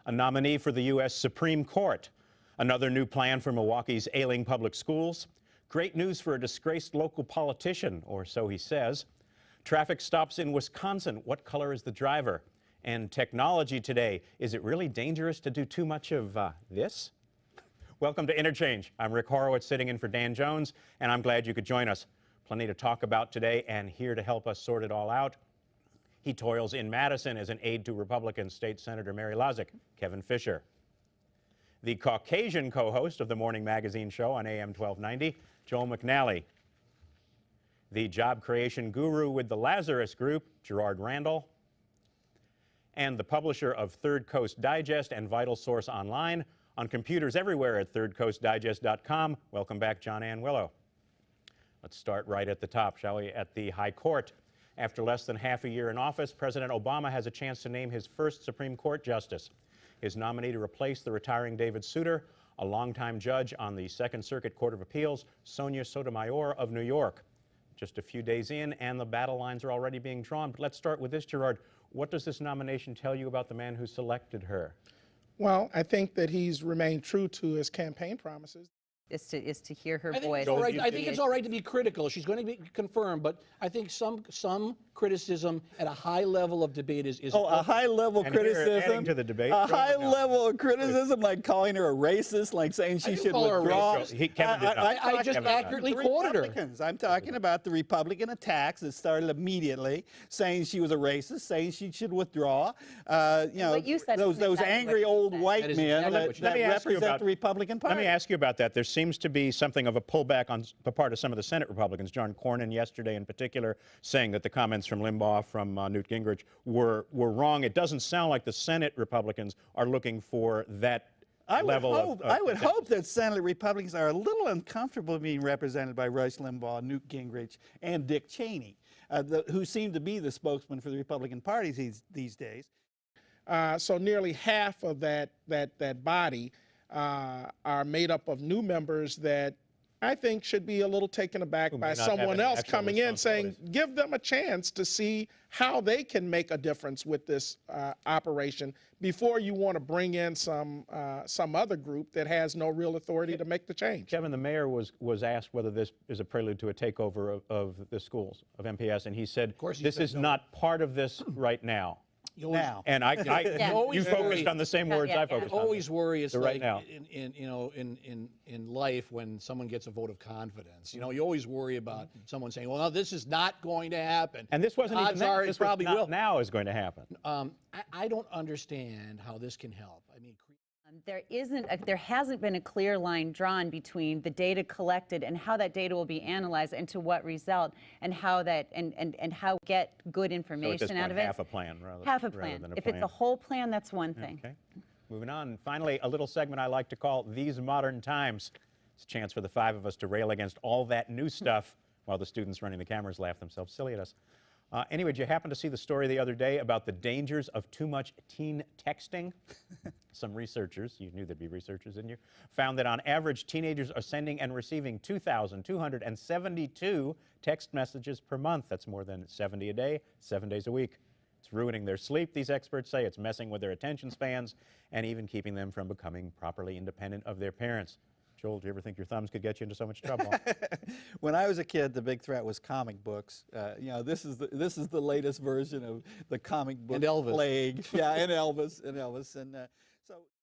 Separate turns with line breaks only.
a nominee for the U.S. Supreme Court, another new plan for Milwaukee's ailing public schools, great news for a disgraced local politician, or so he says, traffic stops in Wisconsin, what color is the driver, and technology today, is it really dangerous to do too much of this? Welcome to Interchange. I'm Rick Horowitz sitting in for Dan Jones, and I'm glad you could join us. Plenty to talk about today, and here to help us sort it all out, he toils in Madison as an aide to Republican State Senator Mary Lozick, Kevin Fisher. The Caucasian co-host of the morning magazine show on AM 1290, Joel McNally. The job creation guru with the Lazarus Group, Gerard Randall. And the publisher of Third Coast Digest and Vital Source Online, on computers everywhere at thirdcoastdigest.com. Welcome back, John Ann Willow. Let's start right at the top, shall we, at the High Court. After less than half a year in office, President Obama has a chance to name his first Supreme Court justice. His nominee to replace the retiring David Souter, a longtime judge on the Second Circuit Court of Appeals, Sonia Sotomayor of New York. Just a few days in, and the battle lines are already being drawn. But let's start with this, Gerard. What does this nomination tell you about the man who selected her?
Well, I think that he's remained true to his campaign promises.
Is to hear her voice.
I think it's all right to be critical. She's going to be confirmed, but I think some criticism at a high level of debate is
a high level criticism
to the debate.
A high level of criticism, like calling her a racist, like saying she should withdraw.
I just accurately quoted her.
I'm talking about the Republican attacks that started immediately, saying she was a racist, saying she should withdraw. You know, those angry old white men that represent the Republican Party.
Let me ask you about that. There seems to be something of a pullback on the part of some of the Senate Republicans. John Cornyn yesterday in particular saying that the comments from Limbaugh, from Newt Gingrich were wrong. It doesn't sound like the Senate Republicans are looking for that level of
I would hope that Senate Republicans are a little uncomfortable being represented by Rush Limbaugh, Newt Gingrich, and Dick Cheney, who seem to be the spokesman for the Republican Party these days.
So nearly half of that body are made up of new members that I think should be a little taken aback by someone else coming in saying, give them a chance to see how they can make a difference with this operation before you want to bring in some other group that has no real authority to make the change.
Kevin, the mayor was asked whether this is a prelude to a takeover of the schools, of MPS, and he said, this is not part of this right now. And you focused on the same words I focused on.
Always worry is
like
right in life when someone gets a vote of confidence. You know, you always worry about someone saying, "Well, no, this is not going to happen."
And this wasn't even that. This probably will now is going to happen.
I don't understand how this can help. I mean.
There hasn't been a clear line drawn between the data collected and how that data will be analyzed and to what result, and how that and how get good information out of it.
Half a plan rather
half a plan.
Than a
if
plan.
it's a whole plan, that's one thing.
Okay. Moving on. Finally, a little segment I like to call These Modern Times. It's a chance for the five of us to rail against all that new stuff while the students running the cameras laugh themselves silly at us. Anyway, did you happen to see the story the other day about the dangers of too much teen texting? Some researchers, you knew there'd be researchers, didn't you, found that on average teenagers are sending and receiving 2,272 text messages per month. That's more than 70 a day, 7 days a week. It's ruining their sleep, these experts say. It's messing with their attention spans and even keeping them from becoming properly independent of their parents. Joel, do you ever think your thumbs could get you into so much trouble?
When I was a kid, the big threat was comic books. You know, this is the latest version of the comic book plague. Yeah, and Elvis, and so.